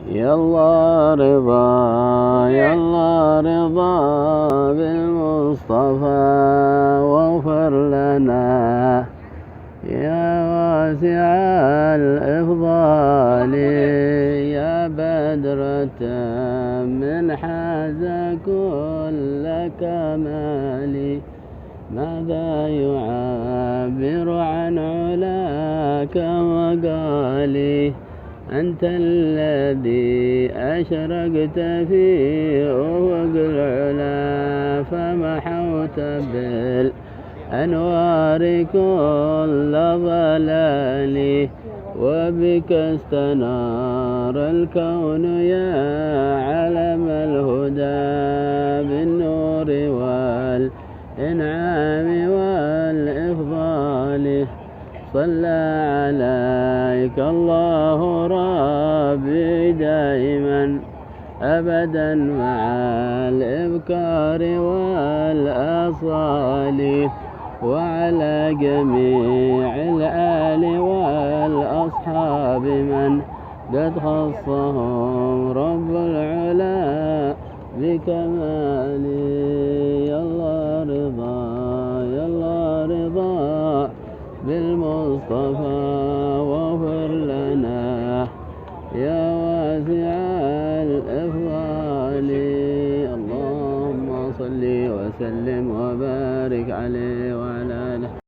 يا الله رضا يا الله رضا بالمصطفى واغفر لنا يا واسع الإفضال يا بدرة من حاز كل كمال ماذا يعبر عن علاك وقالي أنت الذي أشرقت في أفق العلا فمحوت بالأنوار كل ضلال وبك استنار الكون يا علم الهدى بالنور والإنعام والإفضال صلى عليك الله ربي دائما أبدا مع الإبكار والأصال وعلى جميع الآل والأصحاب من قد خصهم رب العلا بكماله يا الله رضا يا الله رضا بالمصطفى واغفر لنا يا واسع الإفضال اللهم صل وسلم وبارك عليه